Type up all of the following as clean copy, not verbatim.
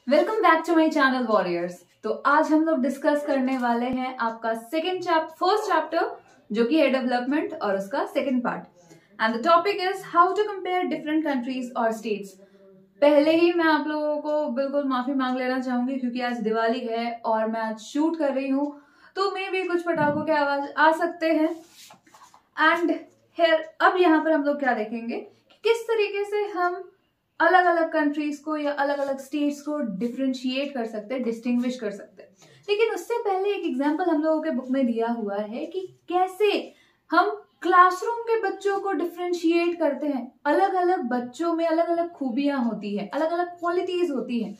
Welcome back to my channel warriors. तो आज हम लोग डिस्कस करने वाले हैं आपका फर्स्ट चैप्टर जो कि है डेवलपमेंट और उसका second part. And the topic is how to compare different countries और स्टेट्स। पहले ही मैं आप लोगों को बिल्कुल माफी मांग लेना चाहूंगी क्योंकि आज दिवाली है और मैं आज शूट कर रही हूँ, तो मे भी कुछ पटाखों के आवाज आ सकते हैं। एंड अब यहाँ पर हम लोग क्या देखेंगे कि किस तरीके से हम अलग अलग कंट्रीज को या अलग अलग स्टेट्स को डिफरेंशिएट कर सकते हैं, डिस्टिंग्विश कर सकते हैं। लेकिन उससे पहले एक एग्जांपल हम लोगों के बुक में दिया हुआ है कि कैसे हम क्लासरूम के बच्चों को डिफरेंशिएट करते हैं। अलग अलग बच्चों में अलग अलग खूबियां होती है, अलग अलग क्वालिटीज होती है,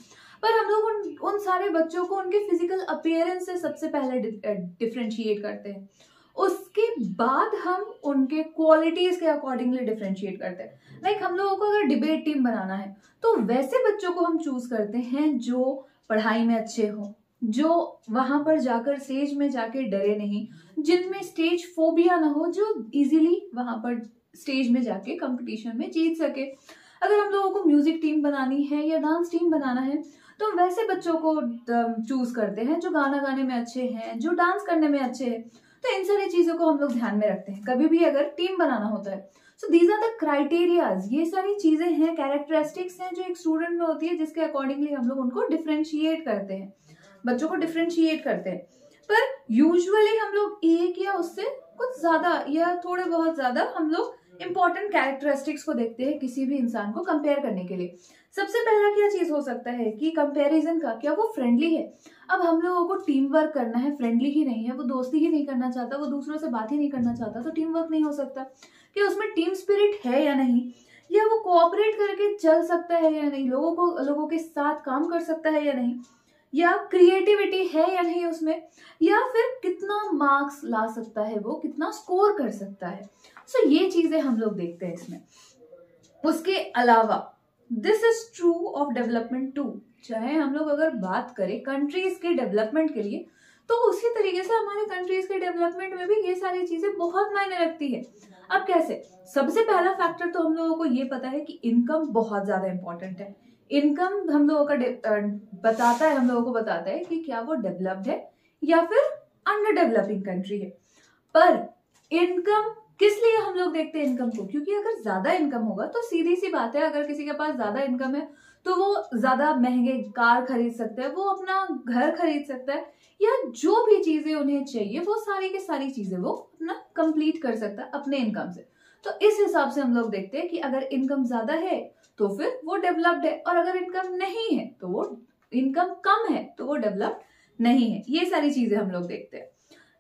पर हम लोग उन सारे बच्चों को उनके फिजिकल अपीयरेंस से सबसे पहले डिफरेंशिएट करते हैं। उसके बाद हम उनके क्वालिटीज के अकॉर्डिंगली डिफरेंशिएट करते हैं। लाइक हम लोगों को अगर डिबेट टीम बनाना है तो वैसे बच्चों को हम चूज करते हैं जो पढ़ाई में अच्छे हो, जो वहां पर जाकर स्टेज में जाके डरे नहीं, जिनमें स्टेज फोबिया ना हो, जो इजीली वहां पर स्टेज में जाके कंपटीशन में जीत सके। अगर हम लोगों को म्यूजिक टीम बनानी है या डांस टीम बनाना है तो वैसे बच्चों को चूज करते हैं जो गाना गाने में अच्छे हैं, जो डांस करने में अच्छे हैं। तो इन सारी चीजों को हम लोग ध्यान में रखते हैं कभी भी अगर टीम बनाना होता है। So these are the criterias. ये सारी चीजें हैं, कैरेक्टरिस्टिक्स हैं जो एक स्टूडेंट में होती है, जिसके अकॉर्डिंगली हम लोग उनको डिफरेंशिएट करते हैं, बच्चों को डिफरेंशिएट करते हैं। पर यूजुअली हम लोग एक या उससे कुछ ज्यादा या थोड़े बहुत ज्यादा हम लोग इंपॉर्टेंट कैरेक्टरिस्टिक्स को देखते हैं किसी भी इंसान को कंपेयर करने के लिए। सबसे पहला क्या चीज हो सकता है कि कंपैरिजन का, क्या वो फ्रेंडली है। अब हम लोगों को टीम वर्क करना है, फ्रेंडली ही नहीं है, वो दोस्ती ही नहीं करना चाहता, वो दूसरों से बात ही नहीं करना चाहता, तो टीम वर्क नहीं हो सकता। कि उसमें टीम स्पिरिट है या नहीं, या वो कोऑपरेट करके चल सकता है या नहीं, लोगों के साथ काम कर सकता है या नहीं, या क्रिएटिविटी है या नहीं उसमें, या फिर कितना मार्क्स ला सकता है, वो कितना स्कोर कर सकता है। सो ये चीजें हम लोग देखते हैं इसमें। उसके अलावा this is true of development too. चाहे हम लोग अगर बात करें कंट्रीज के डेवलपमेंट के लिए, तो उसी तरीके से हमारे कंट्रीज के डेवलपमेंट में भी ये सारी चीजें बहुत मायने रखती है। अब कैसे? सबसे पहला फैक्टर तो हम लोगों को ये पता है कि इनकम बहुत ज्यादा इंपॉर्टेंट है। इनकम हम लोगों का हम लोगों को बताता है कि क्या वो डेवलप्ड है या फिर अंडर डेवलपिंग कंट्री है। पर इनकम किस लिए हम लोग देखते हैं इनकम को? क्योंकि अगर ज्यादा इनकम होगा तो सीधी सी बात है, अगर किसी के पास ज्यादा इनकम है तो वो ज्यादा महंगे कार खरीद सकता है, वो अपना घर खरीद सकता है, या जो भी चीजें उन्हें चाहिए वो सारी की सारी चीजें वो अपना कंप्लीट कर सकता है अपने इनकम से। तो इस हिसाब से हम लोग देखते हैं कि अगर इनकम ज्यादा है तो फिर वो डेवलप्ड है, और अगर इनकम नहीं है तो वो इनकम कम है तो वो डेवलप्ड नहीं है। ये सारी चीजें हम लोग देखते हैं।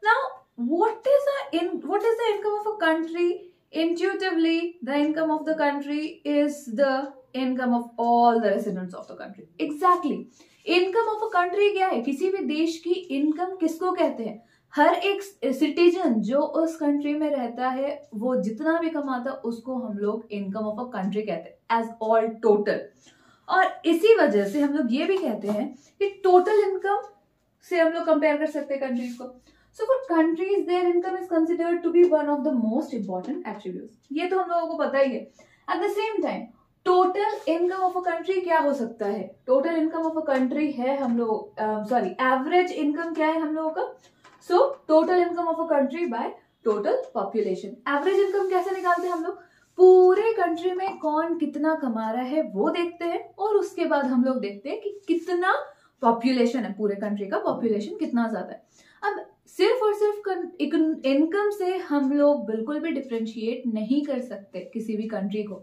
Now what is the income of a country? Intuitively the income of the country is the income of all the residents of the country. Exactly. Income of a country क्या है? किसी भी देश की इनकम किसको कहते हैं? हर एक सिटीजन जो उस कंट्री में रहता है वो जितना भी कमाता है उसको हम लोग इनकम ऑफ अ कंट्री कहते हैं एज ऑल टोटल। और इसी वजह से हम लोग ये भी कहते हैं कि टोटल इनकम से हम लोग कंपेयर कर सकते हैं कंट्रीज को। So for countries, their income is considered to be one of the most important attributes. ये तो हम लोगों को पता ही है। At the same time, total income of a country क्या हो सकता है? Total income of a country है हम लोग average income क्या है हम लोगों का? So total income of a country by total population. Average income कैसे निकालते हैं हम लोग? पूरे कंट्री में कौन कितना कमा रहा है वो देखते हैं, और उसके बाद हम लोग देखते हैं कि कितना पॉपुलेशन है, पूरे कंट्री का पॉपुलेशन कितना ज्यादा है। अब सिर्फ और सिर्फ इनकम से हम लोग बिल्कुल भी डिफरेंशिएट नहीं कर सकते किसी भी कंट्री को।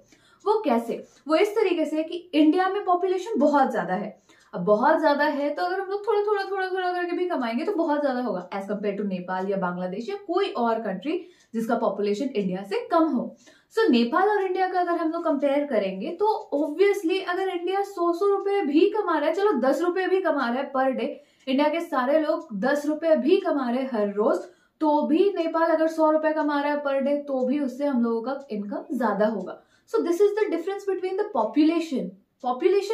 वो कैसे? वो इस तरीके से कि इंडिया में पॉपुलेशन बहुत ज्यादा है। अब बहुत ज्यादा है तो अगर हम लोग थोड़ा थोड़ा थोड़ा थोड़ा करके भी कमाएंगे तो बहुत ज्यादा होगा एज कम्पेयर टू नेपाल या बांग्लादेश या कोई और कंट्री जिसका पॉपुलेशन इंडिया से कम हो। सो नेपाल और इंडिया का अगर हम लोग कंपेयर करेंगे तो ऑब्वियसली अगर इंडिया 100 रुपए भी कमा रहा है, चलो 10 रुपए भी कमा रहा है पर डे, इंडिया के सारे लोग 10 रुपए भी कमा रहे हैं हर रोज, तो भी नेपाल अगर 100 रुपए कमा रहा है पर डे तो भी उससे हम लोगों का इनकम ज्यादा होगा। So this is the difference between the population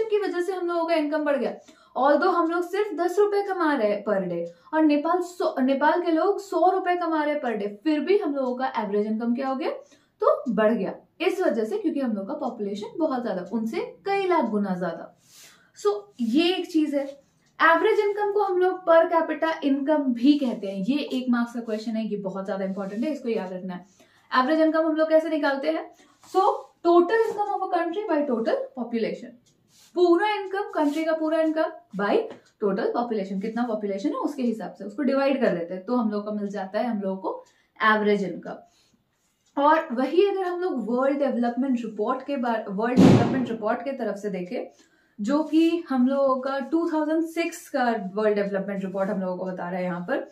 की वजह से हम लोगों का इनकम बढ़ गया। ऑल्दो हम लोग सिर्फ 10 रुपए कमा रहे हैं पर डे और नेपाल के लोग 100 रुपए कमा रहे हैं पर डे, फिर भी हम लोगों का एवरेज इनकम क्या हो गया? तो बढ़ गया। इस वजह से क्योंकि हम लोग का पॉपुलेशन बहुत ज्यादा, उनसे कई लाख गुना ज्यादा। ये एक चीज है। एवरेज इनकम को हम लोग पर कैपिटा इनकम भी कहते हैं। ये 1 मार्क्स का क्वेश्चन है, ये बहुत ज्यादा इंपॉर्टेंट है, इसको याद रखना है। एवरेज इनकम हम लोग कैसे निकालते हैं? Total income of a country by total population. पूरा इनकम, कंट्री का पूरा इनकम बाय टोटल पॉपुलेशन, कितना पॉपुलेशन है उसके हिसाब से उसको डिवाइड कर देते हैं, तो हम लोग को मिल जाता है हम लोग को एवरेज इनकम। और वही अगर हम लोग वर्ल्ड डेवलपमेंट रिपोर्ट के तरफ से देखें, जो कि हम लोगों का 2006 का वर्ल्ड डेवलपमेंट रिपोर्ट हम लोगों को बता रहा है यहाँ पर,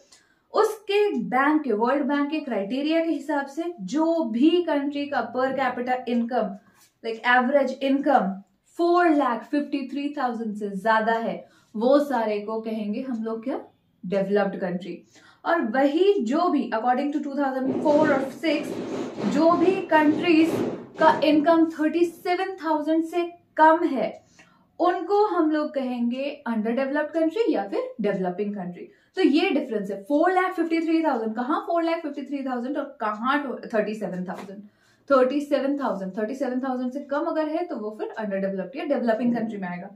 उसके वर्ल्ड बैंक के क्राइटेरिया के हिसाब से जो भी कंट्री का per capita income like average income 4,53,000 से ज्यादा है, वो सारे को कहेंगे हम लोग क्या? Developed country. और वही जो भी अकॉर्डिंग टू 2004 और 6 जो भी कंट्रीज का इनकम 37,000 से कम है, उनको हम लोग कहेंगे अंडर डेवलप्ड कंट्री या फिर डेवलपिंग कंट्री। तो ये डिफरेंस है। 4,53,000 कहाँ 4,53,000 और कहाँ 37,000। 37,000 से कम अगर है तो वो फिर अंडर डेवलप्ड या डेवलपिंग कंट्री में आएगा।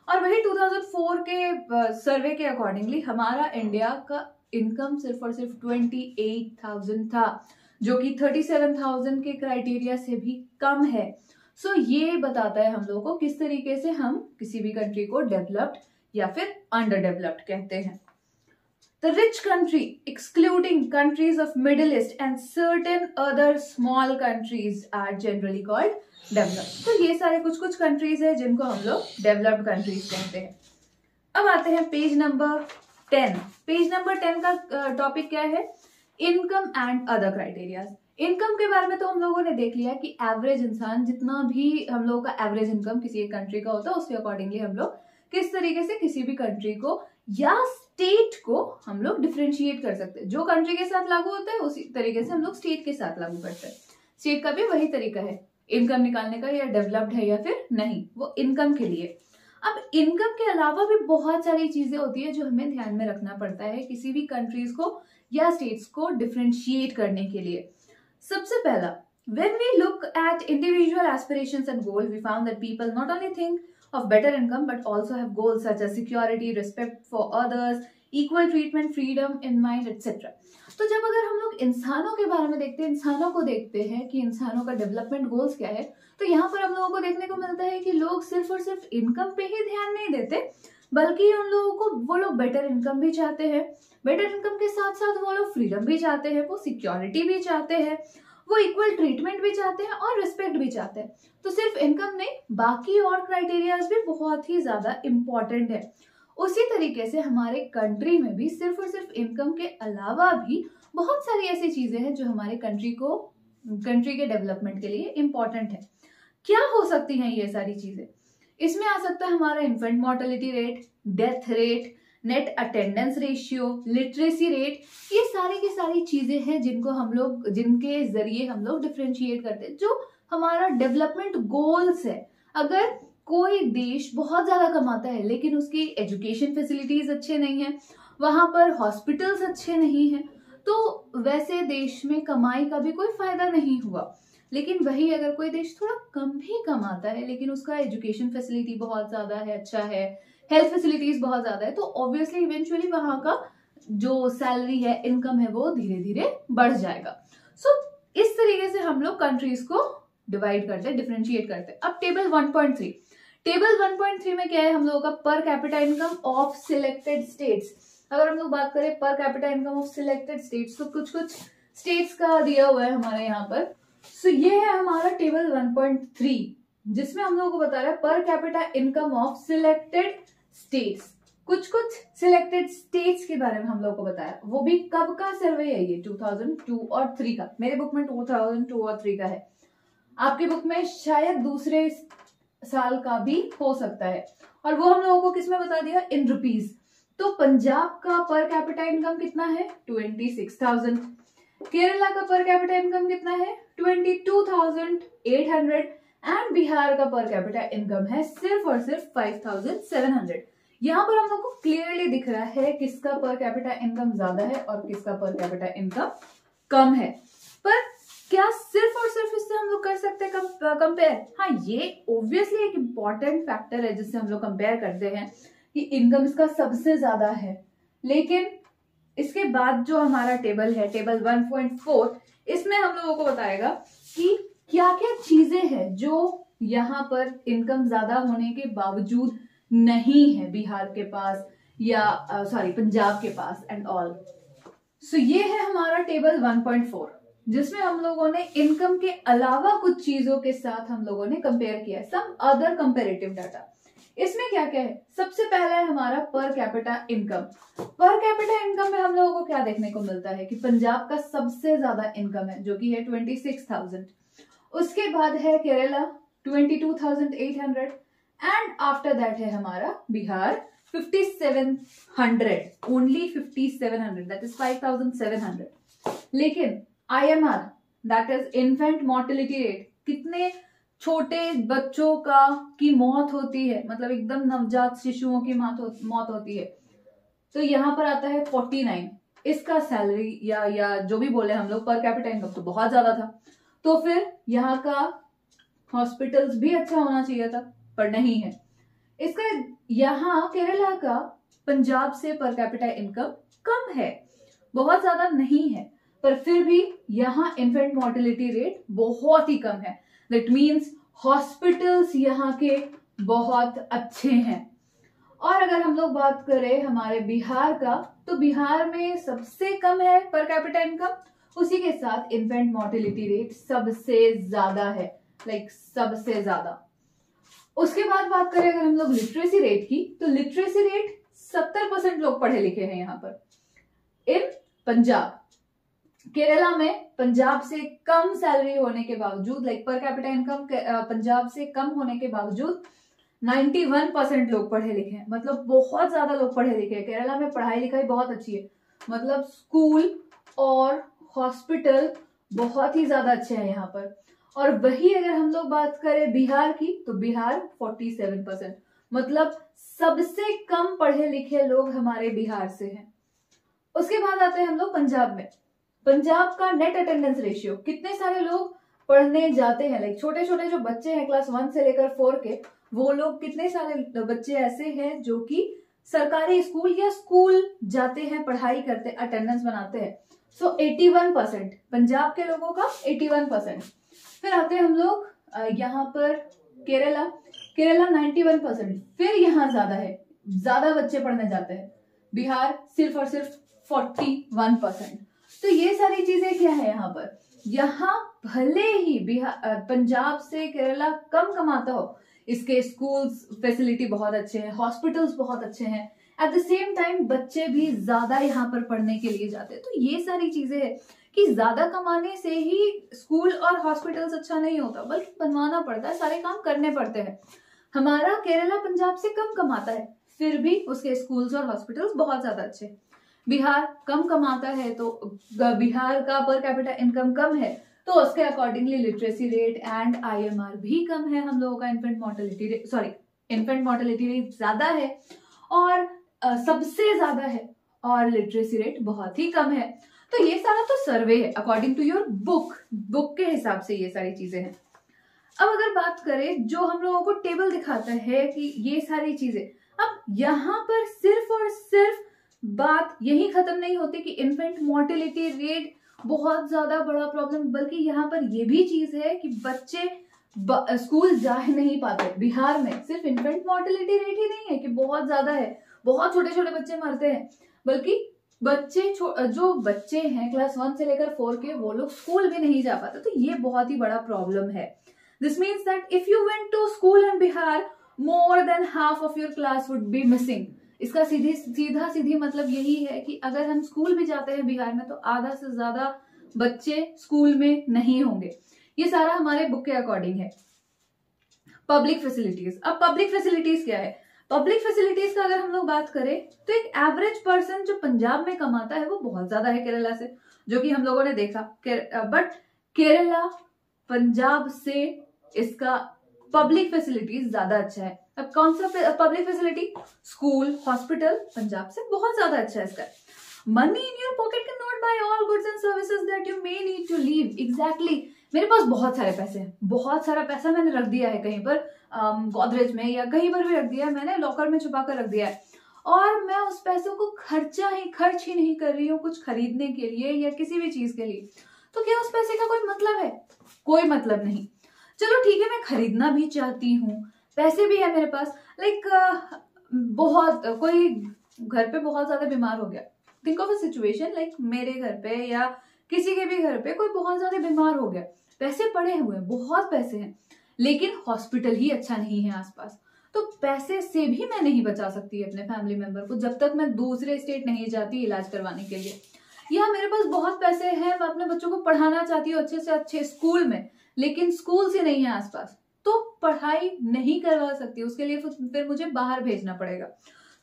और वही 2004 के सर्वे के अकॉर्डिंगली हमारा इंडिया का इनकम सिर्फ और सिर्फ 28,000 था, जो कि 37,000 के क्राइटेरिया से भी कम है। ये बताता है हम लोगों को किस तरीके से हम किसी भी कंट्री को डेवलप्ड या फिर अंडर डेवलप्ड कहते हैं। The rich country, excluding countries of Middle East and certain other small countries, are generally called developed. तो ये सारे कुछ कंट्रीज है जिनको हम लोग डेवलप्ड कंट्रीज कहते हैं। अब आते हैं पेज नंबर 10। पेज नंबर 10 का टॉपिक क्या है? Income and other criterias. Income के बारे में तो हम लोगों ने देख लिया कि एवरेज इंसान जितना भी हम लोगों का एवरेज इनकम किसी एक कंट्री का होता है, उसके अकॉर्डिंगली हम लोग किस तरीके से किसी भी कंट्री को या स्टेट को हम लोग डिफरेंशिएट कर सकते हैं। जो कंट्री के साथ लागू होता है उसी तरीके से हम लोग स्टेट के साथ लागू करते हैं। स्टेट का भी वही तरीका है इनकम निकालने का, या डेवलप्ड है या फिर नहीं, वो इनकम के लिए। अब इनकम के अलावा भी बहुत सारी चीजें होती है जो हमें ध्यान में रखना पड़ता है किसी भी कंट्रीज को या स्टेट्स को डिफरेंशिएट करने के लिए। सबसे पहला, when we look at individual aspirations and goals, we found that people not only think of better income but also have goals such as security, respect for others, equal treatment, freedom in mind, etc. तो जब अगर हम लोग इंसानों के बारे में देखते हैं, इंसानों को देखते हैं कि इंसानों का डेवलपमेंट गोल्स क्या है, तो यहाँ पर हम लोगों को देखने को मिलता है कि लोग सिर्फ और सिर्फ इनकम पे ही ध्यान नहीं देते, बल्कि उन लोगों को वो लोग बेटर इनकम भी चाहते हैं। बेटर इनकम के साथ साथ वो लोग फ्रीडम भी चाहते हैं, वो सिक्योरिटी भी चाहते हैं, वो इक्वल ट्रीटमेंट भी चाहते हैं और रिस्पेक्ट भी चाहते हैं। तो सिर्फ इनकम नहीं, बाकी और क्राइटेरियाज भी बहुत ही ज्यादा इंपॉर्टेंट है। उसी तरीके से हमारे कंट्री में भी सिर्फ और सिर्फ इनकम के अलावा भी बहुत सारी ऐसी चीजें हैं जो हमारे कंट्री के डेवलपमेंट के लिए इंपॉर्टेंट है। क्या हो सकती हैं ये सारी चीजें? इसमें आ सकता है हमारा infant mortality rate, death rate, net attendance ratio, literacy rate. ये सारी की सारी चीजें हैं जिनके जरिए हम लोग डिफरेंशिएट करते हैं जो हमारा डेवलपमेंट गोल्स है। अगर कोई देश बहुत ज्यादा कमाता है लेकिन उसकी एजुकेशन फैसिलिटीज अच्छे नहीं है, वहां पर हॉस्पिटल्स अच्छे नहीं है, तो वैसे देश में कमाई का भी कोई फायदा नहीं हुआ। लेकिन वही अगर कोई देश थोड़ा कम भी कमाता है लेकिन उसका एजुकेशन फैसिलिटी बहुत ज्यादा है, अच्छा है, हेल्थ फैसिलिटीज बहुत ज्यादा है, तो ऑब्वियसली इवेंचुअली वहां का जो सैलरी है, इनकम है, वो धीरे धीरे बढ़ जाएगा। इस तरीके से हम लोग कंट्रीज को डिवाइड करते हैं, डिफरेंशिएट करते हैं। अब टेबल 1.3, टेबल 1.3 में क्या है हम लोगों का? Per capita income of selected states. अगर हम लोग बात करें per capita income of selected states, तो कुछ स्टेट्स का दिया हुआ है हमारे यहाँ पर। ये है हमारा टेबल 1.3, जिसमें हम लोगों को बता रहा है per capita income of selected states. कुछ सिलेक्टेड स्टेट्स के बारे में हम लोग को बताया। वो भी कब का सर्वे है? ये 2002 और 3 का। मेरे बुक में 2002 और 3 का है, आपकी बुक में शायद दूसरे साल का भी हो सकता है। और वो हम लोगों को किसमें बता दिया? In rupees. तो पंजाब का पर कैपिटा इनकम कितना है? 26,000। केरला का पर कैपिटा इनकम कितना है? 22,800। एंड बिहार का पर कैपिटा इनकम है सिर्फ और सिर्फ 5,700। यहाँ पर हम लोग को क्लियरली दिख रहा है किसका पर कैपिटा इनकम ज्यादा है और किसका पर कैपिटा इनकम कम है। पर क्या सिर्फ और सिर्फ इससे हम लोग कर सकते हैं कंपेयर? हाँ, ये ऑब्वियसली एक इम्पॉर्टेंट फैक्टर है जिससे हम लोग कंपेयर करते हैं कि इनकम इसका सबसे ज्यादा है। लेकिन इसके बाद जो हमारा टेबल है, टेबल 1.4, इसमें हम लोगों को बताएगा कि क्या क्या चीजें हैं जो यहाँ पर इनकम ज्यादा होने के बावजूद नहीं है बिहार के पास या पंजाब के पास एंड ऑल। सो ये है हमारा टेबल 1.4, जिसमें हम लोगों ने इनकम के अलावा कुछ चीजों के साथ हम लोगों ने कंपेयर किया है, सम अदर कंपेरेटिव डाटा। इसमें क्या क्या है? सबसे पहला है हमारा per capita income. Per capita income में हम लोगों को क्या देखने को मिलता है कि पंजाब का सबसे ज्यादा इनकम है जो कि है 26,000। उसके बाद है केरला 22,800 एंड आफ्टर दैट है हमारा बिहार 5,700, ओनली 5,700, दैट इज 5,700। लेकिन IMR, that is infant mortality rate, कितने छोटे बच्चों की मौत होती है, मतलब एकदम नवजात शिशुओं की मौत होती है, तो यहाँ पर आता है 49। इसका सैलरी या जो भी बोले हम लोग, पर कैपिटा इनकम तो बहुत ज्यादा था, तो फिर यहाँ का हॉस्पिटल्स भी अच्छा होना चाहिए था, पर नहीं है। इसका यहाँ केरला का पंजाब से पर कैपिटा इनकम कम है, बहुत ज्यादा नहीं है, पर फिर भी यहाँ इन्फेंट मोर्टेलिटी रेट बहुत ही कम है। दैट मीन्स हॉस्पिटल्स यहाँ के बहुत अच्छे हैं। और अगर हम लोग बात करें हमारे बिहार का, तो बिहार में सबसे कम है पर कैपिटा इनकम, उसी के साथ इन्फेंट मोर्टेलिटी रेट सबसे ज्यादा है, लाइक सबसे ज्यादा। उसके बाद बात करें अगर हम लोग लिटरेसी रेट की, तो लिटरेसी रेट 70% लोग पढ़े लिखे हैं यहाँ पर इन पंजाब। केरला में पंजाब से कम सैलरी होने के बावजूद, like per capita income Punjab से कम होने के बावजूद 91% लोग पढ़े लिखे हैं, मतलब बहुत ज्यादा लोग पढ़े लिखे हैं। केरला में पढ़ाई लिखाई बहुत अच्छी है, मतलब स्कूल और हॉस्पिटल बहुत ही ज्यादा अच्छे हैं यहाँ पर। और वही अगर हम लोग बात करें बिहार की, तो बिहार 47%, मतलब सबसे कम पढ़े लिखे लोग हमारे बिहार से हैं। उसके बाद आते हैं हम लोग पंजाब में। पंजाब का नेट अटेंडेंस रेशियो, कितने सारे लोग पढ़ने जाते हैं, लाइक छोटे छोटे जो बच्चे हैं क्लास 1 से लेकर 4 के, वो लोग कितने सारे बच्चे ऐसे हैं जो कि सरकारी स्कूल या स्कूल जाते हैं, पढ़ाई करते, अटेंडेंस बनाते हैं। सो 81% पंजाब के लोगों का 81%। फिर आते हैं हम लोग यहाँ पर केरला 91%, फिर यहाँ ज्यादा है, ज्यादा बच्चे पढ़ने जाते हैं। बिहार सिर्फ और सिर्फ 41%। तो ये सारी चीजें क्या है यहाँ पर, यहाँ भले ही पंजाब से केरला कम कमाता हो, इसके स्कूल्स फैसिलिटी बहुत अच्छे हैं, हॉस्पिटल्स बहुत अच्छे हैं, एट द सेम टाइम बच्चे भी ज्यादा यहाँ पर पढ़ने के लिए जाते हैं। तो ये सारी चीजें है कि ज्यादा कमाने से ही स्कूल और हॉस्पिटल्स अच्छा नहीं होता, बल्कि बनवाना पड़ता है, सारे काम करने पड़ते हैं। हमारा केरला पंजाब से कम कमाता है, फिर भी उसके स्कूल्स और हॉस्पिटल्स बहुत ज्यादा अच्छे। बिहार कम कमाता है, तो बिहार का पर कैपिटा इनकम कम है, तो उसके accordingly literacy rate and IMR भी कम है। हम लोगों का इन्फेंट मोर्टेलिटी रेट ज्यादा है और सबसे ज्यादा है, और लिटरेसी रेट बहुत ही कम है। तो ये सारा तो सर्वे है अकॉर्डिंग टू योर बुक के हिसाब से ये सारी चीजें हैं। अब अगर बात करें जो हम लोगों को टेबल दिखाता है कि ये सारी चीजें, अब यहाँ पर सिर्फ और सिर्फ बात यही खत्म नहीं होती कि इन्फेंट मोर्टेलिटी रेट बहुत ज्यादा बड़ा प्रॉब्लम, बल्कि यहाँ पर ये भी चीज है कि बच्चे स्कूल जा नहीं पाते। बिहार में सिर्फ इन्फेंट मोर्टेलिटी रेट ही नहीं है कि बहुत ज्यादा है, बहुत छोटे छोटे बच्चे मरते हैं, बल्कि जो बच्चे हैं क्लास 1 से लेकर 4 के, वो लोग स्कूल भी नहीं जा पाते। तो ये बहुत ही बड़ा प्रॉब्लम है। This means that if you went to school in Bihar, more than half of your class would be missing. इसका सीधी मतलब यही है कि अगर हम स्कूल भी जाते हैं बिहार में, तो आधा से ज्यादा बच्चे स्कूल में नहीं होंगे। ये सारा हमारे बुक के अकॉर्डिंग है। पब्लिक फैसिलिटीज, अब पब्लिक फैसिलिटीज क्या है? पब्लिक फैसिलिटीज का अगर हम लोग बात करें, तो एक एवरेज पर्सन जो पंजाब में कमाता है वो बहुत ज्यादा है केरला से, जो कि हम लोगों ने देखा। बट केरला पंजाब से इसका पब्लिक फैसिलिटीज ज्यादा अच्छा है। अब कौन सा public facility? School, hospital Punjab से बहुत ज्यादा अच्छा है इसका। Money in your pocket can not buy all goods and services that you may need to live. Exactly, मेरे पास बहुत सारे पैसे हैं, बहुत सारा पैसा मैंने रख दिया है कहीं पर, गोदरेज में या कहीं पर भी रख दिया है मैंने, लॉकर में छुपा कर रख दिया है, और मैं उस पैसों को खर्च ही नहीं कर रही हूँ कुछ खरीदने के लिए या किसी भी चीज के लिए। तो क्या उस पैसे का कोई मतलब है? कोई मतलब नहीं। चलो ठीक है, मैं खरीदना भी चाहती हूँ, पैसे भी है मेरे पास, लाइक बहुत कोई घर पे बहुत ज्यादा बीमार हो गया, think of a situation like मेरे घर पे या किसी के भी घर पे कोई बहुत ज्यादा बीमार हो गया, पैसे पड़े हुए हैं, बहुत पैसे हैं, लेकिन हॉस्पिटल ही अच्छा नहीं है आसपास, तो पैसे से भी मैं नहीं बचा सकती अपने फैमिली मेंबर को जब तक मैं दूसरे स्टेट नहीं जाती इलाज करवाने के लिए। या मेरे पास बहुत पैसे हैं, मैं अपने बच्चों को पढ़ाना चाहती हूँ अच्छे से अच्छे स्कूल में, लेकिन स्कूल से नहीं है आसपास, तो पढ़ाई नहीं करवा सकती, उसके लिए फिर मुझे बाहर भेजना पड़ेगा।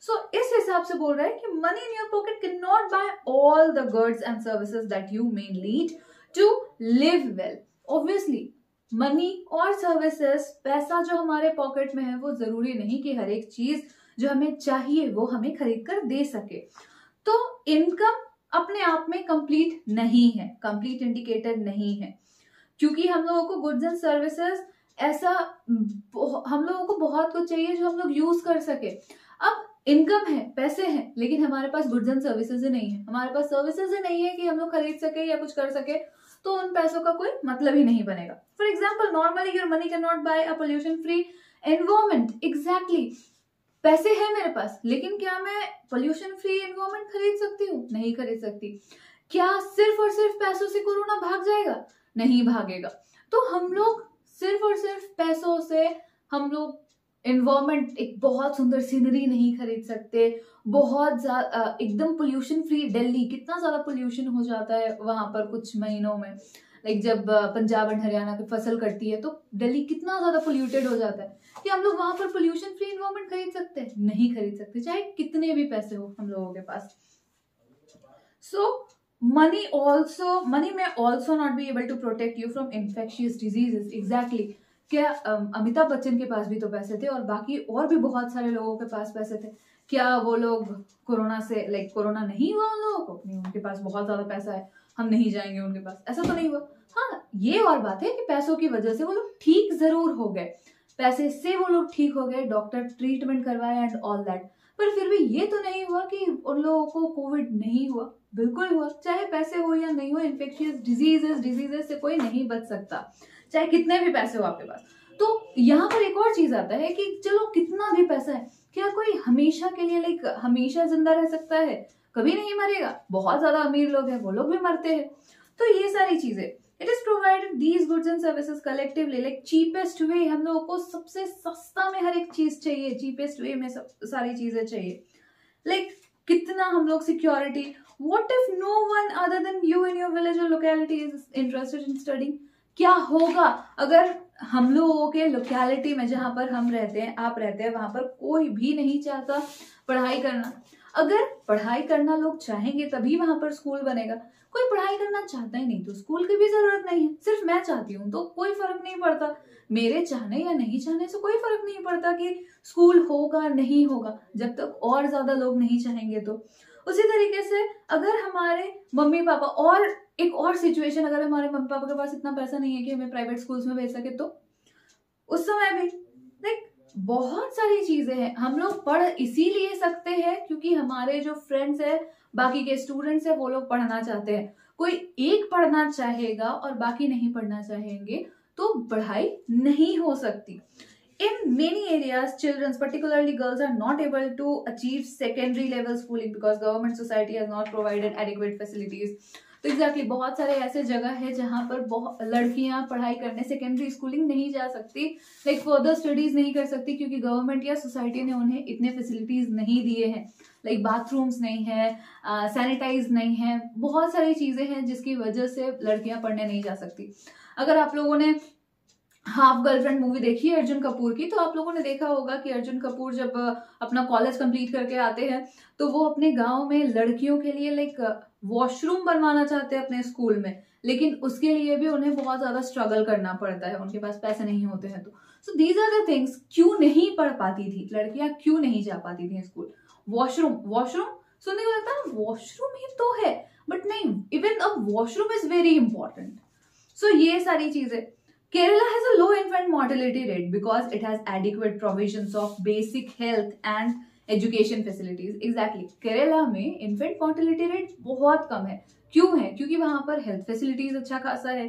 सो इस हिसाब से बोल रहा है कि money in your pocket can not buy all the goods and services that you may need to live well. Obviously money और सर्विसेज, पैसा जो हमारे पॉकेट में है वो जरूरी नहीं कि हर एक चीज जो हमें चाहिए वो हमें खरीद कर दे सके। तो इनकम अपने आप में कंप्लीट नहीं है, कंप्लीट इंडिकेटर नहीं है, क्योंकि हम लोगों को गुड्स एंड सर्विसेज ऐसा हम लोगों को बहुत कुछ चाहिए जो हम लोग यूज कर सके। अब इनकम है, पैसे हैं, लेकिन हमारे पास गुड्स एंड सर्विसेज ही नहीं है, हमारे पास सर्विसेज ही नहीं है कि हम लोग खरीद सके या कुछ कर सके, तो उन पैसों का कोई मतलब ही नहीं बनेगा। For example, normally your money can not buy a pollution free environment. Exactly, पैसे हैं मेरे पास, लेकिन क्या मैं पोल्यूशन फ्री एनवायरमेंट खरीद सकती हूँ? नहीं खरीद सकती। क्या सिर्फ और सिर्फ पैसों से कोरोना भाग जाएगा? नहीं भागेगा। तो हम लोग सिर्फ और सिर्फ पैसों से हम लोग एनवायरमेंट, एक बहुत सुंदर सीनरी नहीं खरीद सकते, बहुत ज्यादा एकदम पोल्यूशन फ्री। दिल्ली कितना ज्यादा पोल्यूशन हो जाता है वहां पर कुछ महीनों में, लाइक जब पंजाब एंड हरियाणा की फसल कटती है तो दिल्ली कितना ज्यादा पोल्यूटेड हो जाता है कि हम लोग वहां पर पोल्यूशन फ्री एनवायरमेंट खरीद सकते हैं? नहीं खरीद सकते, चाहे कितने भी पैसे हो हम लोगों के पास। सो money may also not be able to protect you from infectious diseases. Exactly. क्या अमिताभ बच्चन के पास भी तो पैसे थे और बाकी और भी बहुत सारे लोगों के पास पैसे थे, क्या वो लोग कोरोना से कोरोना नहीं हुआ उन लोगों को? नहीं, उनके पास बहुत ज्यादा पैसा है, हम नहीं जाएंगे उनके पास, ऐसा तो नहीं हुआ। हाँ, ये और बात है कि पैसों की वजह से वो लोग ठीक जरूर हो गए, पैसे से वो लोग ठीक हो गए, डॉक्टर ट्रीटमेंट करवाए एंड ऑल दैट, पर फिर भी ये तो नहीं हुआ कि उन लोगों को कोविड नहीं हुआ। बिल्कुल हुआ, चाहे पैसे हो या नहीं हो, इन्फेक्शियस डिजीजेस से कोई नहीं बच सकता, चाहे कितने भी पैसे हो आपके पास। तो यहाँ पर एक और चीज आता है कि चलो कितना भी पैसा है, क्या कोई हमेशा के लिए हमेशा जिंदा रह सकता है? कभी नहीं मरेगा। बहुत ज्यादा अमीर लोग हैं, वो लोग भी मरते हैं। तो ये सारी चीजें, it is provided these goods and services collectively, like cheapest way. हम लोगों को सबसे सस्ता में हर एक चीज चाहिए, चीपेस्ट वे में सारी चीजें चाहिए। लाइक कितना हम लोग security, what if no one other than you in your village और locality is interested in studying? क्या होगा अगर हम लोगों के लोकेलिटी में, जहां पर हम रहते हैं, आप रहते हैं, वहां पर कोई भी नहीं चाहता पढ़ाई करना? अगर पढ़ाई करना लोग चाहेंगे तभी वहां पर स्कूल बनेगा। कोई पढ़ाई करना चाहता ही नहीं तो स्कूल की भी जरूरत नहीं है। सिर्फ मैं चाहती हूँ तो कोई फर्क नहीं पड़ता, मेरे चाहने या नहीं चाहने से कोई फर्क नहीं पड़ता कि स्कूल होगा नहीं होगा, जब तक और ज्यादा लोग नहीं चाहेंगे तो। उसी तरीके से अगर हमारे मम्मी पापा, और एक और सिचुएशन, अगर हमारे मम्मी पापा के पास इतना पैसा नहीं है कि हमें प्राइवेट स्कूल्स में भेज सके, तो उस समय भी लाइक बहुत सारी चीजें हैं। हम लोग पढ़ इसीलिए सकते हैं क्योंकि हमारे जो फ्रेंड्स है, बाकी के स्टूडेंट्स है, वो लोग पढ़ना चाहते हैं। कोई एक पढ़ना चाहेगा और बाकी नहीं पढ़ना चाहेंगे तो पढ़ाई नहीं हो सकती। In many areas, children, particularly girls, are not able to achieve secondary level schooling because government society has not provided adequate facilities. तो एग्जैक्टली बहुत सारे ऐसे जगह है जहां पर लड़कियां पढ़ाई करने सेकेंडरी स्कूलिंग नहीं जा सकती, लाइक फर्दर स्टडीज नहीं कर सकती, क्योंकि गवर्नमेंट या सोसाइटी ने उन्हें इतने फैसिलिटीज नहीं दिए हैं। लाइक बाथरूम्स नहीं है, सैनिटाइज नहीं है, बहुत सारी चीजें हैं जिसकी वजह से लड़कियां पढ़ने नहीं जा सकती। अगर आप लोगों ने हाफ गर्लफ्रेंड मूवी देखी है अर्जुन कपूर की, तो आप लोगों ने देखा होगा कि अर्जुन कपूर जब अपना कॉलेज कंप्लीट करके आते हैं तो वो अपने गांव में लड़कियों के लिए लाइक वॉशरूम बनवाना चाहते हैं अपने स्कूल में, लेकिन उसके लिए भी उन्हें बहुत ज्यादा स्ट्रगल करना पड़ता है, उनके पास पैसे नहीं होते हैं। तो so these are the things. क्यों नहीं पढ़ पाती थी लड़कियां, क्यों नहीं जा पाती थी स्कूल? वॉशरूम सुनने को लगता है वॉशरूम ही तो है, बट नहीं, even a washroom is very important. So ये सारी चीजें। Kerala has a low infant mortality rate because it has adequate provisions of basic health and education facilities. Exactly. Kerala में infant mortality rate बहुत कम है। क्यों है? क्योंकि वहां पर हेल्थ फैसिलिटीज अच्छा खासा है,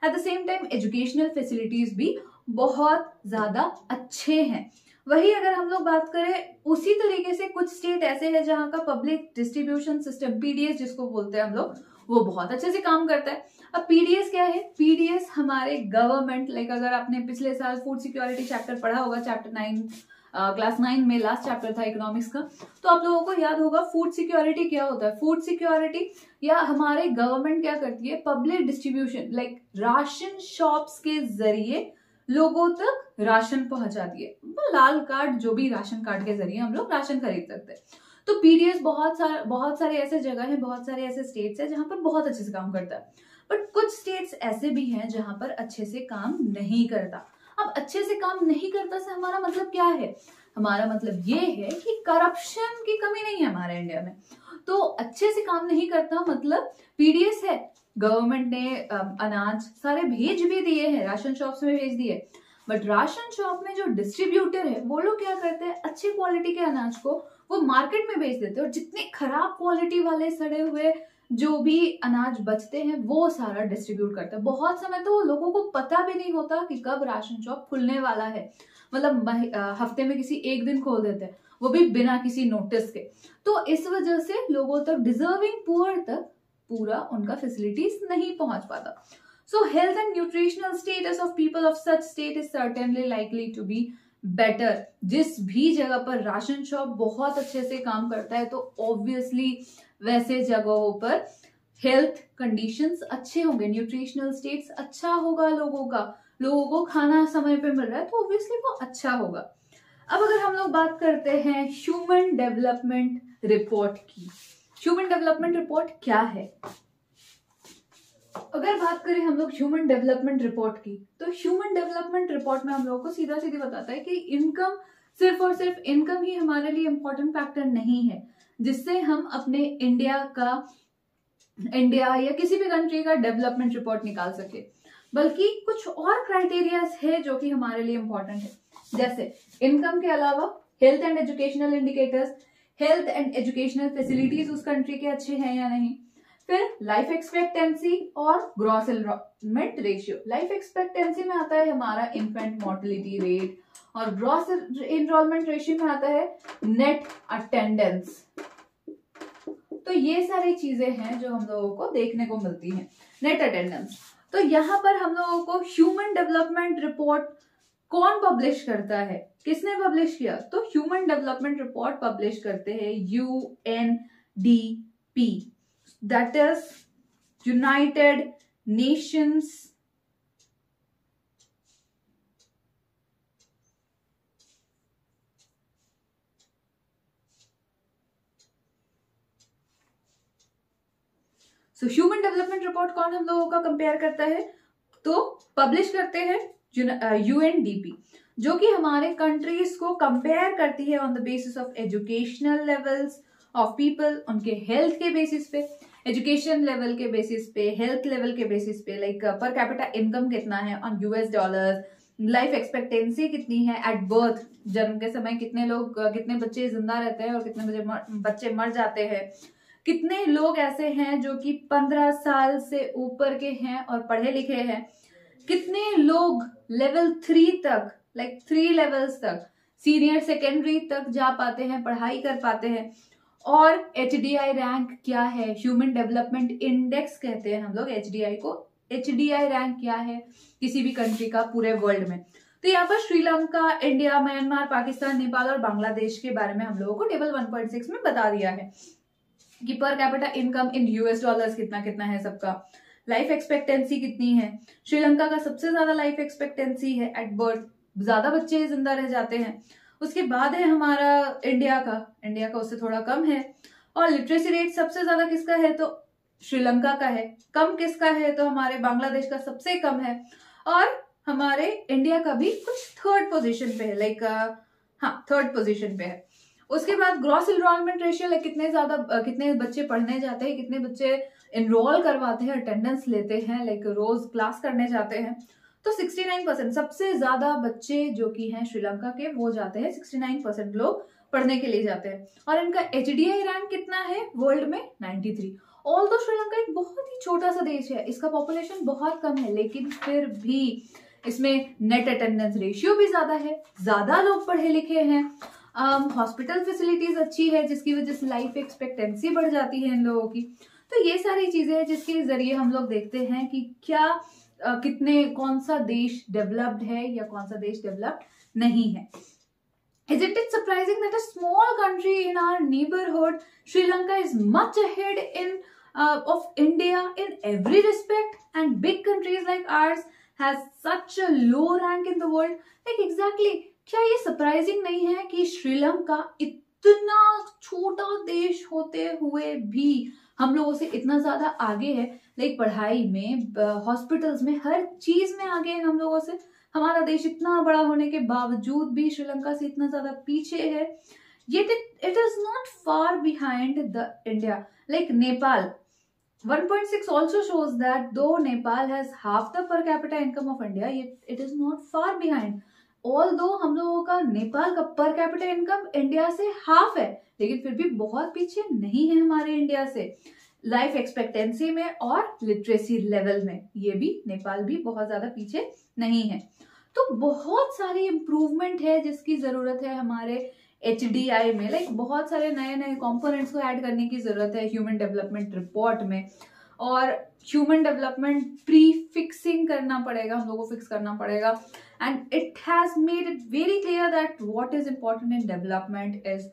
at the same time educational facilities भी बहुत ज्यादा अच्छे हैं। वही अगर हम लोग बात करें उसी तरीके से कुछ स्टेट ऐसे हैं जहां का पब्लिक डिस्ट्रीब्यूशन सिस्टम, पीडीएस जिसको बोलते हैं हम लोग, वो बहुत अच्छे से काम करता है। अब पीडीएस क्या है? पीडीएस हमारे गवर्नमेंट, लाइक अगर आपने पिछले साल फूड सिक्योरिटी चैप्टर पढ़ा होगा, चैप्टर 9 क्लास 9 में लास्ट चैप्टर था इकोनॉमिक्स का, तो आप लोगों को याद होगा फूड सिक्योरिटी क्या होता है। फूड सिक्योरिटी या हमारे गवर्नमेंट क्या करती है, public distribution, like ration shops के जरिए लोगों तक राशन पहुंचाती है। लाल कार्ड, जो भी राशन कार्ड के जरिए हम लोग राशन खरीद सकते हैं। तो पीडीएस बहुत सारे ऐसे जगह है, बहुत सारे ऐसे स्टेट्स है जहां पर बहुत अच्छे से काम करता है, बट कुछ स्टेट्स ऐसे भी हैं जहां पर अच्छे से काम नहीं करता। अब अच्छे से काम नहीं करता से हमारा मतलब क्या है? हमारा मतलब ये है कि करप्शन की कमी नहीं है हमारे इंडिया में। तो अच्छे से काम नहीं करता मतलब पीडीएस है, गवर्नमेंट ने अनाज सारे भेज भी दिए हैं, राशन शॉप्स में भेज दिए, बट राशन शॉप में जो डिस्ट्रीब्यूटर है वो लोग क्या करते हैं, अच्छे क्वालिटी के अनाज को वो मार्केट में बेच देते हैं, और जितने खराब क्वालिटी वाले सड़े हुए जो भी अनाज बचते हैं वो सारा डिस्ट्रीब्यूट करते हैं। बहुत समय तो लोगों को पता भी नहीं होता कि कब राशन शॉप खुलने वाला है, मतलब हफ्ते में किसी एक दिन खोल देते हैं, वो भी बिना किसी नोटिस के। तो इस वजह से लोगों तक, डिजर्विंग पुअर तक पूरा उनका फैसिलिटीज नहीं पहुंच पाता। So health and nutritional status of people of such state is certainly likely to be better. जिस भी जगह पर राशन शॉप बहुत अच्छे से काम करता है तो ऑब्वियसली वैसे जगहों पर हेल्थ कंडीशंस अच्छे होंगे, न्यूट्रिशनल स्टेट्स अच्छा होगा, लोगों को खाना समय पे मिल रहा है तो ऑब्वियसली वो अच्छा होगा। अब अगर हम लोग बात करते हैं ह्यूमन डेवलपमेंट रिपोर्ट की, ह्यूमन डेवलपमेंट रिपोर्ट क्या है? अगर बात करें हम लोग ह्यूमन डेवलपमेंट रिपोर्ट की, तो ह्यूमन डेवलपमेंट रिपोर्ट में हम लोगों को सीधा सीधा बताता है कि इनकम, सिर्फ और सिर्फ इनकम ही हमारे लिए इंपॉर्टेंट फैक्टर नहीं है जिससे हम अपने इंडिया या किसी भी कंट्री का डेवलपमेंट रिपोर्ट निकाल सके, बल्कि कुछ और क्राइटेरियाज है जो कि हमारे लिए इंपॉर्टेंट है। जैसे इनकम के अलावा health and educational indicators, health and educational facilities उस कंट्री के अच्छे हैं या नहीं, फिर लाइफ एक्सपेक्टेंसी और gross enrolment ratio. Life expectancy में आता है हमारा इन्फेंट मोर्टेलिटी रेट, और ग्रॉस एनरोलमेंट रेशियो में आता है नेट अटेंडेंस। तो ये सारी चीजें हैं जो हम लोगों को देखने को मिलती हैं। नेट अटेंडेंस, तो यहाँ पर हम लोगों को ह्यूमन डेवलपमेंट रिपोर्ट कौन पब्लिश करता है, किसने पब्लिश किया? तो ह्यूमन डेवलपमेंट रिपोर्ट पब्लिश करते हैं UNDP, that is United Nations so human development report कौन हम लोगों का कंपेयर करता है? तो पब्लिश करते हैं यूएनडीपी, जो कि हमारे कंट्रीज को कंपेयर करती है on the basis of educational levels of people, उनके हेल्थ के बेसिस पे, एजुकेशन लेवल के बेसिस पे, हेल्थ लेवल के बेसिस पे, लाइक पर कैपिटा इनकम कितना है on US dollars, life expectancy कितनी है एट बर्थ, जन्म के समय कितने बच्चे जिंदा रहते हैं और कितने बच्चे मर जाते हैं, कितने लोग ऐसे हैं जो कि 15 साल से ऊपर के हैं और पढ़े लिखे हैं, कितने लोग लेवल 3 तक, लाइक 3 लेवल्स तक, सीनियर सेकेंडरी तक जा पाते हैं, पढ़ाई कर पाते हैं, और HDI रैंक क्या है, ह्यूमन डेवलपमेंट इंडेक्स कहते हैं हम लोग HDI को। HDI रैंक क्या है किसी भी कंट्री का पूरे वर्ल्ड में? तो यहाँ पर श्रीलंका, इंडिया, म्यांमार, पाकिस्तान, नेपाल और बांग्लादेश के बारे में हम लोगों को टेबल 1.6 में बता दिया है कि per capita income in US dollars कितना है सबका, लाइफ एक्सपेक्टेंसी कितनी है। श्रीलंका का सबसे ज्यादा लाइफ एक्सपेक्टेंसी है एट बर्थ, ज्यादा बच्चे जिंदा रह जाते हैं। उसके बाद है हमारा इंडिया का उससे थोड़ा कम है। और लिटरेसी रेट सबसे ज्यादा किसका है? तो श्रीलंका का है। कम किसका है? तो हमारे बांग्लादेश का सबसे कम है, और हमारे इंडिया का भी कुछ थर्ड पोजीशन पे है, लाइक थर्ड पोजीशन पे है। उसके बाद ग्रॉस एनरोलमेंट रेशियो, लाइक कितने बच्चे पढ़ने जाते हैं, कितने बच्चे एनरोल करवाते हैं, अटेंडेंस लेते हैं, लाइक रोज क्लास करने जाते हैं। तो 69% सबसे ज्यादा बच्चे जो कि हैं श्रीलंका के वो जाते हैं, 69% लोग पढ़ने के लिए जाते हैं। और इनका HDI रैंक कितना है वर्ल्ड में? 93। ऑल्दो श्रीलंका एक बहुत ही छोटा सा देश है, इसका पॉपुलेशन बहुत कम है, लेकिन फिर भी इसमें नेट अटेंडेंस रेशियो भी ज्यादा है, ज्यादा लोग पढ़े लिखे हैं, हॉस्पिटल फैसिलिटीज अच्छी है जिसकी वजह से लाइफ एक्सपेक्टेंसी बढ़ जाती है इन लोगों की। तो ये सारी चीजें हैं जिसके जरिए हम लोग देखते हैं कि क्या कौन सा देश डेवलप्ड है या कौन सा देश डेवलप्ड नहीं है। Isn't it surprising that a small country in our neighborhood, Sri Lanka, is much ahead of India in every respect, and big countries like ours has such a low rank in the world? Like exactly, क्या ये surprising नहीं है कि श्रीलंका इतना छोटा देश होते हुए भी हम लोगों से इतना ज्यादा आगे है, लाइक पढ़ाई में, हॉस्पिटल्स में, हर चीज में आगे है हम लोगों से। हमारा देश इतना बड़ा होने के बावजूद भी श्रीलंका से इतना ज्यादा पीछे है। Yet it is not far behind the India. Like Nepal, 1.6 also shows that though Nepal has half the per capita income of India, yet it is not far behind. Although हम लोगों का नेपाल का per capita income इंडिया से half है, लेकिन फिर भी बहुत पीछे नहीं है हमारे इंडिया से, लाइफ एक्सपेक्टेंसी में और लिटरेसी लेवल में। ये भी नेपाल भी बहुत ज्यादा पीछे नहीं है। तो बहुत सारी इम्प्रूवमेंट है जिसकी जरूरत है हमारे HDI में, लाइक बहुत सारे नए नए कंपोनेंट्स को ऐड करने की जरूरत है ह्यूमन डेवलपमेंट रिपोर्ट में। और ह्यूमन डेवलपमेंट प्री फिक्सिंग करना पड़ेगा, हम लोगों को फिक्स करना पड़ेगा। And it has made it very clear that what is important in development is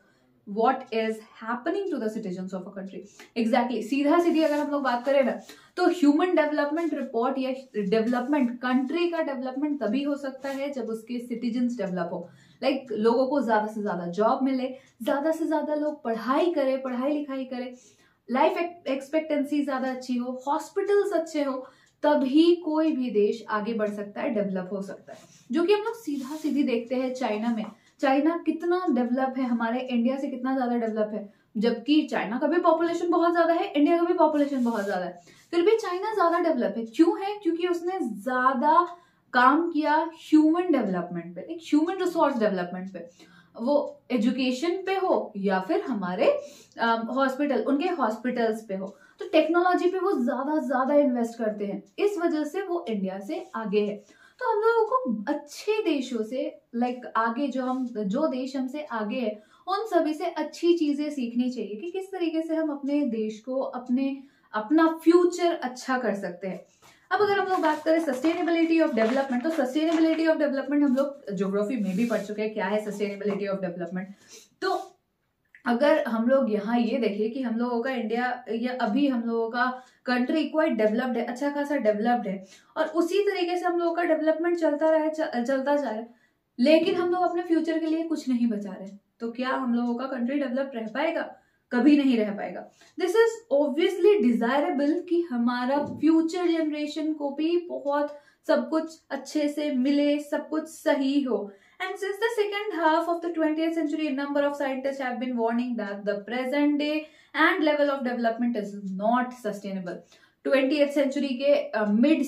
what is happening to the citizens of a country. Exactly, सीधा सीधी अगर हम लोग बात करें ना, तो ह्यूमन डेवलपमेंट रिपोर्ट या डेवलपमेंट, कंट्री का डेवलपमेंट तभी हो सकता है जब उसके सिटीजन्स डेवलप हो, लाइक लोगों को ज्यादा से ज्यादा जॉब मिले, ज्यादा से ज्यादा लोग पढ़ाई करें, पढ़ाई लिखाई करें, लाइफ एक्सपेक्टेंसी ज्यादा अच्छी हो, हॉस्पिटल्स अच्छे हो, तभी कोई भी देश आगे बढ़ सकता है, डेवलप हो सकता है। जो कि हम लोग सीधा सीधी देखते हैं चाइना में। चाइना कितना डेवलप है, हमारे इंडिया से कितना ज्यादा डेवलप है, जबकि चाइना का भी पॉपुलेशन बहुत ज्यादा है, इंडिया का भी पॉपुलेशन बहुत ज्यादा है, फिर भी चाइना ज्यादा डेवलप है। क्यों है? क्योंकि उसने ज्यादा काम किया ह्यूमन डेवलपमेंट पे, ह्यूमन रिसोर्स डेवलपमेंट पे, वो एजुकेशन पे हो या फिर हमारे हॉस्पिटल, उनके हॉस्पिटल्स पे हो, तो टेक्नोलॉजी पे वो ज्यादा इन्वेस्ट करते हैं, इस वजह से वो इंडिया से आगे है। तो हम लोगों को अच्छे देशों से, लाइक आगे जो देश हमसे आगे है, उन सभी से अच्छी चीजें सीखनी चाहिए कि किस तरीके से हम अपने देश को, अपना फ्यूचर अच्छा कर सकते हैं। अब अगर हम लोग बात करें सस्टेनेबिलिटी ऑफ डेवलपमेंट, तो सस्टेनेबिलिटी ऑफ डेवलपमेंट हम लोग ज्योग्राफी में भी पढ़ चुके हैं, क्या है सस्टेनेबिलिटी ऑफ डेवलपमेंट। तो अगर हम लोग यहाँ ये देखें कि हम लोगों का इंडिया या अभी हम लोगों का कंट्री क्वाइट डेवलप्ड है, अच्छा खासा डेवलप्ड है, और उसी तरीके से हम लोगों का डेवलपमेंट चलता जा रहा है, लेकिन हम लोग अपने फ्यूचर के लिए कुछ नहीं बचा रहे, तो क्या हम लोगों का कंट्री डेवलप रह पाएगा? कभी नहीं रह पाएगा। दिस इज ऑब्वियसली डिजायरेबल कि हमारा फ्यूचर जनरेशन को भी बहुत सब कुछ अच्छे से मिले, सब कुछ सही हो। And since the second half of the 20th century, a number of scientists have been warning that the present day and level of development is not sustainable. 20th century के mid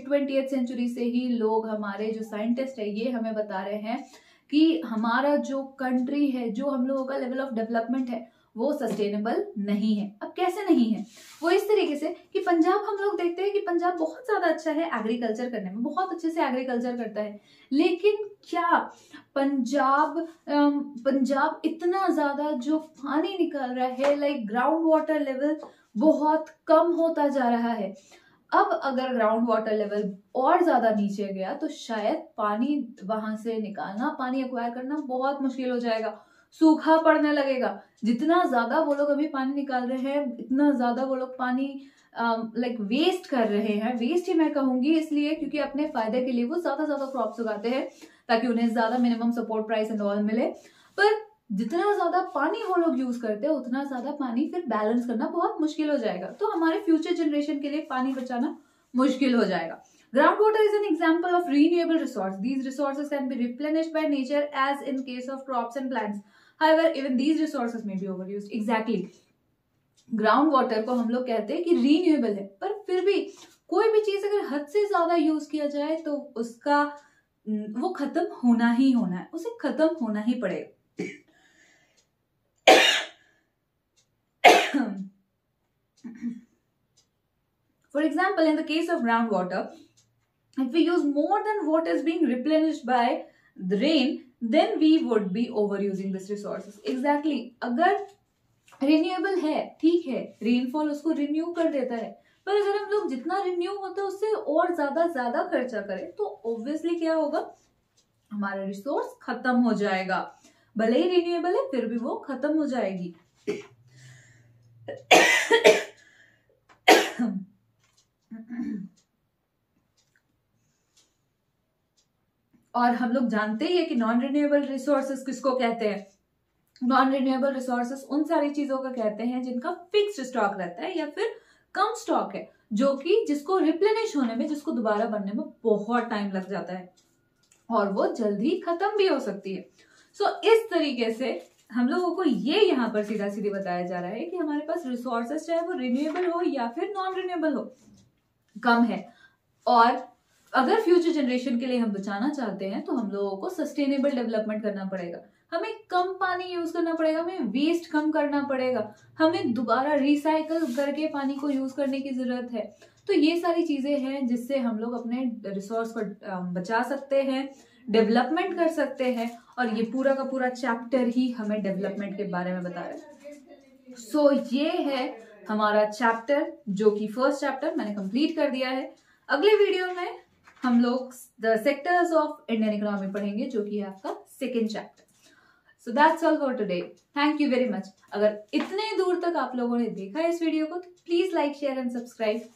20th century से ही लोग, हमारे जो scientist है, ये हमें बता रहे हैं कि हमारा जो कंट्री है, जो हम लोगों का लेवल ऑफ डेवलपमेंट है, वो सस्टेनेबल नहीं है। अब कैसे नहीं है? वो इस तरीके से कि पंजाब, हम लोग देखते हैं कि पंजाब बहुत ज्यादा अच्छा है एग्रीकल्चर करने में, बहुत अच्छे से एग्रीकल्चर करता है, लेकिन क्या पंजाब इतना ज्यादा जो पानी निकल रहा है, लाइक ग्राउंड वाटर लेवल बहुत कम होता जा रहा है। अब अगर ग्राउंड वाटर लेवल और ज्यादा नीचे गया तो शायद पानी वहां से निकालना, पानी एक्वायर करना बहुत मुश्किल हो जाएगा, सूखा पड़ने लगेगा। जितना ज्यादा वो लोग अभी पानी निकाल रहे हैं, इतना ज्यादा वो लोग पानी लाइक वेस्ट कर रहे हैं, वेस्ट ही मैं कहूंगी इसलिए क्योंकि अपने फायदे के लिए वो ज्यादा क्रॉप्स उगाते हैं ताकि उन्हें ज्यादा minimum support price and all मिले। पर जितना ज्यादा पानी वो लोग यूज करते हैं, उतना ज्यादा पानी फिर बैलेंस करना बहुत मुश्किल हो जाएगा, तो हमारे फ्यूचर जनरेशन के लिए पानी बचाना मुश्किल हो जाएगा। Groundwater is an example of renewable resource. These resources can be replenished by nature as in case of crops and plants. However, even these resources may be overused. Exactly. Ground water को हम लोग कहते हैं कि renewable है, पर फिर भी कोई भी चीज अगर हद से ज्यादा यूज किया जाए तो उसका वो खत्म होना ही होना है, उसे खत्म होना ही पड़ेगा. For example, in the case of groundwater, if we use more than what is being replenished by the rain, then we would be overusing this resources. Exactly. अगर रिन्यूएबल है, ठीक है, रेनफॉल उसको रिन्यू कर देता है, पर अगर हम लोग जितना रिन्यू होता है उससे और ज्यादा खर्चा करें तो ऑब्वियसली क्या होगा, हमारा रिसोर्स खत्म हो जाएगा. भले ही रिन्यूएबल है फिर भी वो खत्म हो जाएगी. और हम लोग जानते ही है कि नॉन रिन्यूएबल रिसोर्सेस किसको कहते हैं. नॉन रिन्यूएबल रिसोर्सेस उन सारी चीजों का कहते हैं जिनका फिक्स्ड स्टॉक रहता है या फिर कम स्टॉक है, जो कि जिसको रिप्लेनिश होने में, जिसको दोबारा बनने में बहुत टाइम लग जाता है और वो जल्दी खत्म भी हो सकती है. सो इस तरीके से हम लोगों को ये यहाँ पर सीधा सीधे बताया जा रहा है कि हमारे पास रिसोर्सेस चाहे वो रिन्यूएबल हो या फिर नॉन रिन्यूएबल हो, कम है. और अगर फ्यूचर जनरेशन के लिए हम बचाना चाहते हैं तो हम लोगों को सस्टेनेबल डेवलपमेंट करना पड़ेगा. हमें कम पानी यूज करना पड़ेगा, हमें वेस्ट कम करना पड़ेगा, हमें दोबारा रिसाइकल करके पानी को यूज करने की जरूरत है. तो ये सारी चीजें हैं जिससे हम लोग अपने रिसोर्स को बचा सकते हैं, डेवलपमेंट कर सकते हैं. और ये पूरा का पूरा चैप्टर ही हमें डेवलपमेंट के बारे में बता रहा है. सो ये है हमारा चैप्टर, जो कि फर्स्ट चैप्टर मैंने कंप्लीट कर दिया है. अगले वीडियो में हम लोग the sectors of Indian economy पढ़ेंगे, जो कि है आपका second chapter. So that's all for today. Thank you very much. अगर इतने दूर तक आप लोगों ने देखा है इस वीडियो को तो please like, share and subscribe.